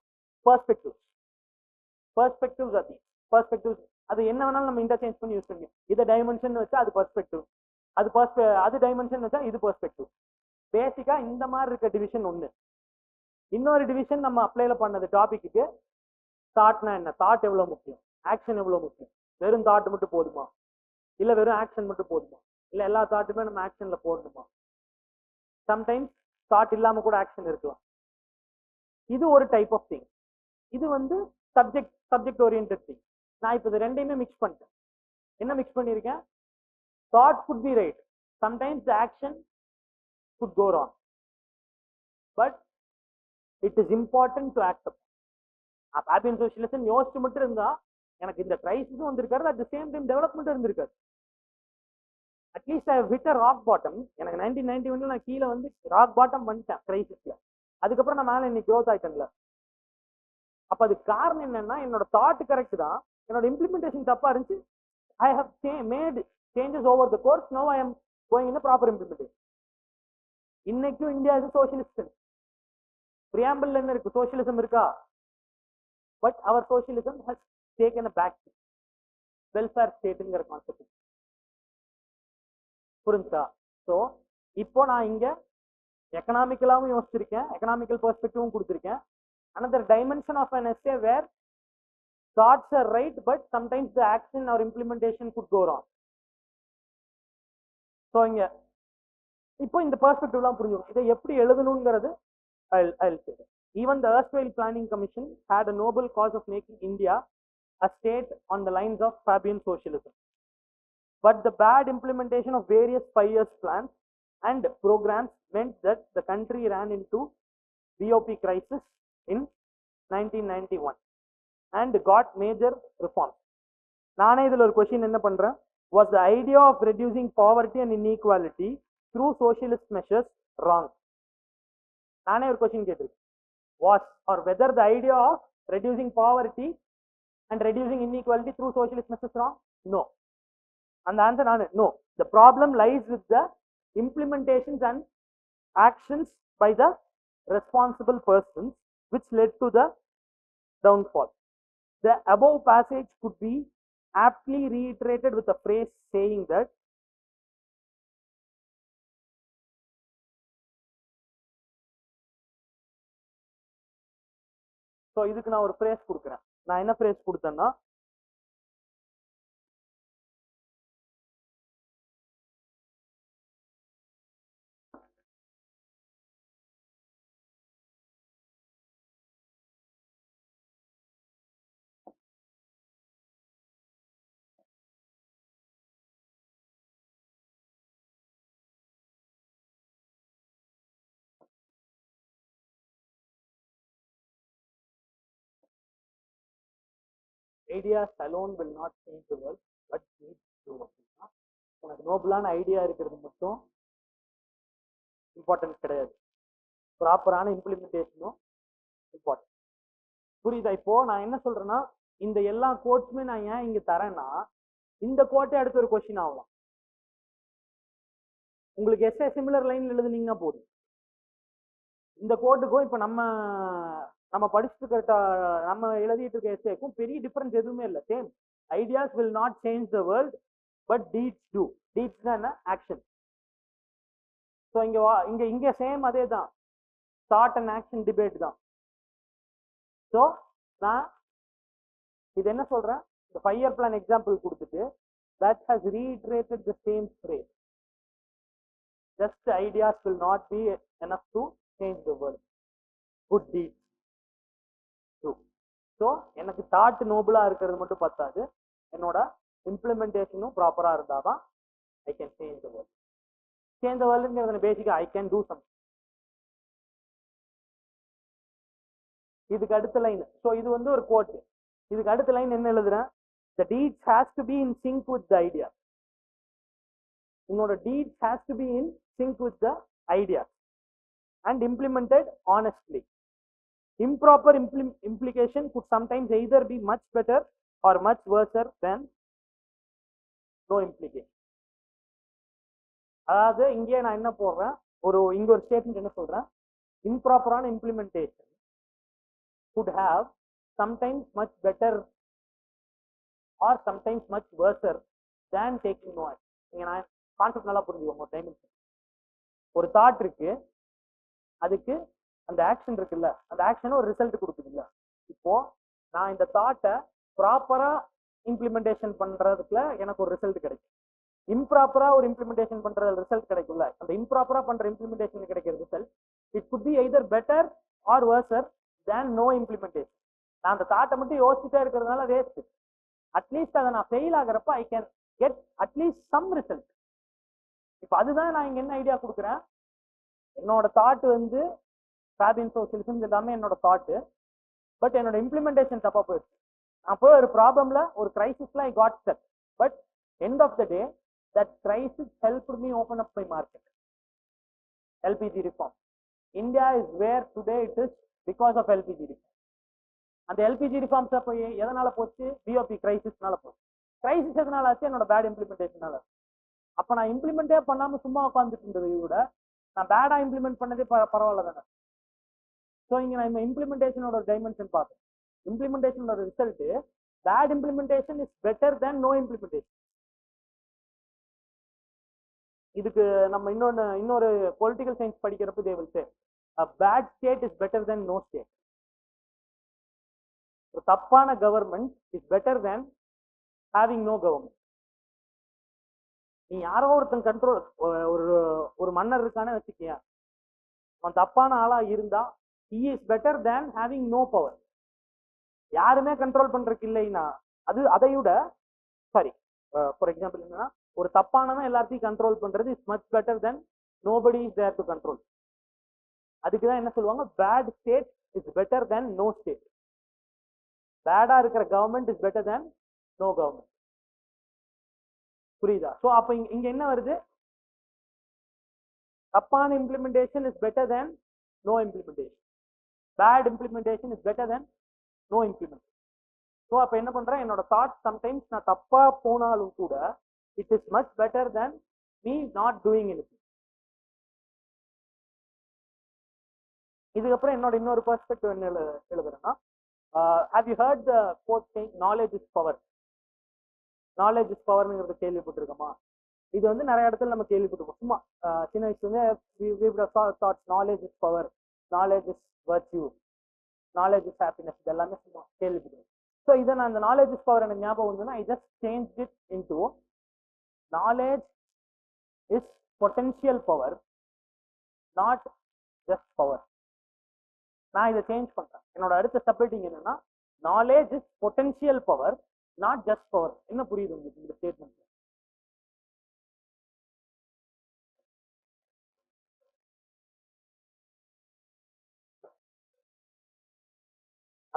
பெர்ஸ்பெக்டிவ்ஸ் அது என்ன வேணாலும் நம்ம இன்டர்சேஞ்ச் பண்ணி யூஸ் பண்ணி, இதை டைமென்ஷன் வச்சா அது பெர்ஸ்பெக்டிவ், அது டைமென்ஷன் வச்சா இது பெர்ஸ்பெக்டிவ். பேசிக்கா இந்த மாதிரி இருக்க டிவிஷன் ஒண்ணு. இன்னொரு டிவிஷன் நம்ம அப்ளைல பண்ணது டாபிக்கு, தாட்னா என்ன, தாட் எவ்வளவு முக்கியம், ஆக்ஷன் எவ்வளவு முக்கியம். வெறும் தாட் மட்டும் போதுமா, இல்ல வெறும் ஆக்ஷன் மட்டும் போதுமா, இல்ல எல்லா தாட்டுமே நம்ம ஆக்ஷன்ல போடணுமா? சம்டைம்ஸ் தாட் இல்லாம கூட ஆக்ஷன் இருக்கலாம். இது ஒரு டைப் ஆஃப் திங். இது சப்ஜெக்ட் ஓரியன்டட் திங். நான் இப்போ இது ரெண்டையுமே மிக்ஸ் பண்ணிட்டேன். என்ன மிக்ஸ் பண்ணியிருக்கேன்? Thought could be right, sometimes the action could go wrong, but it is important to act upon. Fabian socialism யோசிச்சு மட்டும் இருந்தா எனக்கு இந்த கிரைசிஸும் வந்திருக்காரு, at the same time development இருந்திருக்காரு. At least I hit a rock bottom. எனக்கு 1991 நான் கீழே வந்து ராக் பாட்டம் பண்ணிட்டேன் கிரைசிஸ்ல. அதுக்கப்புறம் நான் மேலே இன்னைக்கு க்ரோத் ஆயிட்டேன்ல. அப்ப அது காரணம் என்னன்னா, என்னோட தாட் கரெக்ட் தான், என்னோட இம்ப்ளிமெண்டேஷன் தப்பா இருந்துச்சு. I have made changes over the course. Now I am going in proper implementation. இன்னைக்கும் இந்தியா இது சோசியலிஸ்ட். பிரியாம்பிள் என்ன இருக்கு? சோசியலிசம் இருக்கா? But our socialism has taken a back welfare ஸ்டேட்ங்கிற கான்செப்ட். புரிஞ்சா? ஸோ இப்போ நான் இங்க எக்கனாமிக்கலாவும் யோசிச்சிருக்கேன், எக்கனாமிக்கல் பெர்ஸ்பெக்டிவும் கொடுத்திருக்கேன். another dimension of an essay where thoughts are right but sometimes the action or implementation could go wrong. So இங்க இப்போ இந்த பெர்ஸ்பெக்டிவ்லாம் புரிஞ்சுக்கணும். இதை எப்படி எழுதணுங்கிறது I'll say that. Even the erstwhile planning commission had a noble cause of making India a state on the lines of Fabian socialism, but the bad implementation of various 5 years plans and programs meant that the country ran into BOP crisis in 1991 and got major reforms. நானே இதுல ஒரு question என்ன பண்றேன், was the idea of reducing poverty and inequality through socialist measures wrong? நானே ஒரு question கேட்டிருக்கேன், was or whether the idea of reducing poverty and reducing inequality through socialist measures wrong? No. And the answer is no. The problem lies with the implementations and actions by the responsible persons which led to the downfall. The above passage could be aptly reiterated with a phrase saying that so இதுக்கு நான் ஒரு phrase கொடுக்கிறேன். நான் என்ன phrase கொடுத்தேன்னா, ideas alone will not change the world but need to அப்படின்னா உனக்கு நோபலான idea இருக்கிறது மட்டும் இம்பார்ட்டன்ட் கிடையாது, ப்ராப்பரான இம்ப்ளிமெண்டேஷனும் இம்பார்ட்டன்ட். புரியுதா? இப்போ நான் என்ன சொல்றேன்னா, இந்த எல்லா கோட்ஸுமே நான் ஏன் இங்க தரேன்னா, இந்த கோட்டை அடுத்து ஒரு கொஸ்டின் ஆகலாம். உங்களுக்கு எஸ்ஏ சிமிலர் லைன்ல எழுதுனீங்கன்னா போதும். இந்த கோட்டுக்கும் இப்ப நம்ம படிச்சுட்டு இருக்க நம்ம எழுதிட்டு இருக்க எஸ்ஏக்கும் பெரிய டிஃபரன்ஸ் எதுவுமே இல்லை. Same ideas will not change the world but deeds do. டீட்ஸ்னா என்ன? ஆக்ஷன். ஸோ இங்க இங்க சேம் அதே தான், தாட் அண்ட் ஆக்ஷன் டிபேட் தான். ஸோ நான் இது என்ன சொல்றேன், இந்த 5 year plan எக்ஸாம்பிள் கொடுத்துட்டு that has reiterated the same phrase. Just ideas will not be enough to change the world. Good deeds do. So எனக்கு தாட் நோபலா இருக்கிறது மட்டும் பத்தாது, என்னோட இம்ப்ளிமெண்டேஷனும் ப்ராப்பரா இருந்தாதான் I can change the world. Change the வேர்ல்டுங்கிறது பேசிக்கா ஐ கேன் டூ சம். இதுக்கு அடுத்த லைன், ஸோ இது வந்து ஒரு கோட். இதுக்கு அடுத்த லைன் என்ன எழுதுறேன், the deeds has to be in sync with the idea. உன்னோட deeds has to be in sync with the idea and implemented honestly. Improper implication could sometimes either be much better or much worse than no implication. அதாவது இங்கே நான் என்ன போடுறேன், இங்க ஒரு statement என்ன சொல்றேன், இம்ப்ராப்பரான implementation could have sometimes much better or sometimes much worse than taking no action. நீங்க நான் கான்செப்ட் நல்லா புரிஞ்சுக்கோங்க. ஒரு டைமென்ஷன், ஒரு தாட் இருக்கு, அதுக்கு அந்த ஆக்ஷன் இருக்குல்ல, அந்த ஆக்ஷன் ஒரு ரிசல்ட் கொடுக்குது இல்ல. இப்போ நான் இந்த தாட்டை ப்ராப்பரா இம்ப்ளிமெண்டேஷன் பண்றதுக்குள்ள எனக்கு ஒரு ரிசல்ட் கிடைக்கும், இம்ப்ராப்பரா ஒரு இம்ப்ளிமெண்டேஷன் பண்ற ரிசல்ட் கிடைக்கும்ல. அந்த இம்ப்ராப்பரா பண்ற இம்ப்ளிமெண்டேஷன் கிடைக்கிற result it could be either better or worse than no implementation. நான் அந்த தாட்டை மட்டும் யோசிச்சுட்டே இருக்கிறதுனால வேஸ்ட். அட்லீஸ்ட் அதை நான் ஃபெயில் ஆகிறப்ப I can get at least some result. இப்போ அதுதான் நான் இங்க என்ன ஐடியா கொடுக்குறேன், என்னோட தாட் வந்து ஃபேபியன் சோசியலிசம் எல்லாமே என்னோட தாட்டு, பட் என்னோட இம்ப்ளிமெண்டேஷன் தப்பா போயிடுச்சு. நான் போய் ஒரு ப்ராப்ளம்ல ஒரு கிரைசிஸ்ல I got stuck, but end of the day that crisis helped me open up my market. LPG reform, India is where today it is because of LPG reform. அந்த எல்பிஜி ரிஃபார்ம்ஸ் போய் எதனால போச்சு, பிஓபி கிரைசிஸ்னால போச்சு. Crisis எதனால ஆச்சு, என்னோட bad இம்ப்ளிமெண்டேஷனால. அப்ப நான் இம்ப்ளிமெண்டே பண்ணாம சும்மா உட்காந்துட்டு இருந்ததை விட நான் பேடா இம்ப்ளிமெண்ட் பண்ணதே பரவாயில்ல தானே. ஸோ இங்க நான் இம்ப்ளிமெண்டேஷனோட டைமென்ஷன் பார்த்தேன். இம்ப்ளிமெண்டேஷனோட result bad implementation is better than no implementation. இதுக்கு நம்ம இன்னொரு பொலிட்டிக்கல் சயின்ஸ் படிக்கிறப்ப they will say a bad state is better than no state. ஒரு தப்பான government is better than having no government. நீ யாரோ ஒருத்தன் கண்ட்ரோல், ஒரு மன்னர் இருக்கானே வச்சுக்கிய, அவன் தப்பான ஆளா இருந்தா he is better than having no power. யாருமே கண்ட்ரோல் பண்றதுக்கு இல்லைன்னா அதை விட சாரி ஃபார் எக்ஸாம்பிள் என்னன்னா, ஒரு தப்பானவன் எல்லாத்தையும் கண்ட்ரோல் பண்றது is much better than nobody is there to control. அதுக்குதான் என்ன சொல்லுவாங்க, bad state is better than no state. பேடா இருக்கிற government is better than no government. புரியுதா? ஸோ அப்ப இங்க என்ன வருது, தப்பான implementation is better than no implementation, bad implementation is better than no implementation. So அப்ப என்ன பண்றேன், என்னோட தாட் சம்டைம்ஸ் நான் தப்பா போனாலும் கூட it is much better than me not doing anything. இதுக்கப்புறம் என்னோட இன்னொரு பெர்ஸ்பெக்டிவ் என்ன எழுதுறேன்னா, have you heard the quote saying knowledge is power? knowledge is powerங்கிறது கேள்விப்பட்டிருக்கோமா? இது வந்து நிறைய இடத்துல நம்ம கேள்விப்பட்டிருக்கோம். சும்மா சின்ன வயசுல we would have thought knowledge is power, knowledge is virtue, knowledge is happiness, இதெல்லாமே சும்மா கேள்விப்பட்டிருக்கோம். ஸோ இதை நான் இந்த knowledge is power எனக்கு ஞாபகம் வந்துன்னா I just changed it into knowledge is potential power, not just power. நான் இதை சேஞ்ச் பண்றேன். என்னோட அடுத்த சப்ஹெட்டிங் என்னன்னா, knowledge is potential power not just power. என்ன புரியுது உங்களுக்கு இந்த ஸ்டேட்மெண்ட்?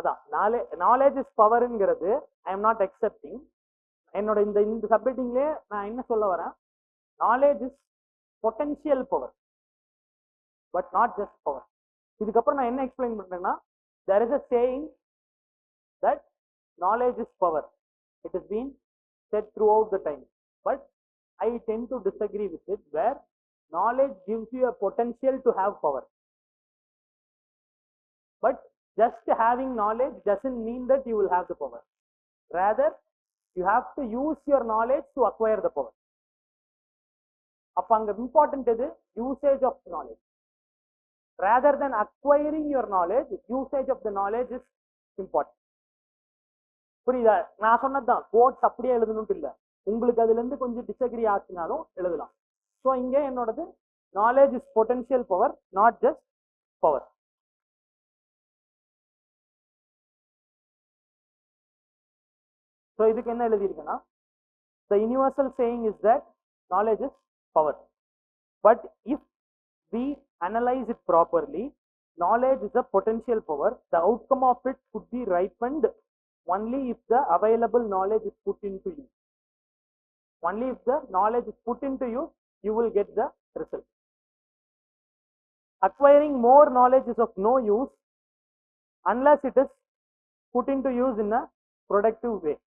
அதான் நாலேஜ் இஸ் பவர்ங்கிறது ஐ எம் நாட் அக்செப்டிங். என்னோட இந்த சப்மிட்டிங்லேயே நான் என்ன சொல்ல வரேன், knowledge is potential power but not just power. இதுக்கப்புறம் நான் என்ன எக்ஸ்பிளைன் பண்றேன்னா, there is a saying that knowledge is power. It has been said throughout the time, but I tend to disagree with it, where knowledge gives you a potential to have power, but just having knowledge doesn't mean that you will have the power. Rather, you have to use your knowledge to acquire the power. அப்ப அங்க important எது? Usage of knowledge. rather than acquiring your knowledge, usage of the knowledge is important. புரியுதா? நான் சொன்னதுதான், quotes அப்படியே எழுதணும்னு இல்லை, உங்களுக்கு அதுல இருந்து கொஞ்சம் டிஸ்அக்ரி ஆச்சுனாலும் எழுதலாம். ஸோ இங்க என்னோடது knowledge is potential power, not just power. So இதுக்கு என்ன எழுதியிருக்குன்னா, the universal saying is that knowledge is power, but if we analyze it properly, knowledge is a potential power. The outcome of it could be ripened only if the available knowledge is put into use. Only if the knowledge is put into use, you will get the result. Acquiring more knowledge is of no use unless it is put into use in a productive way.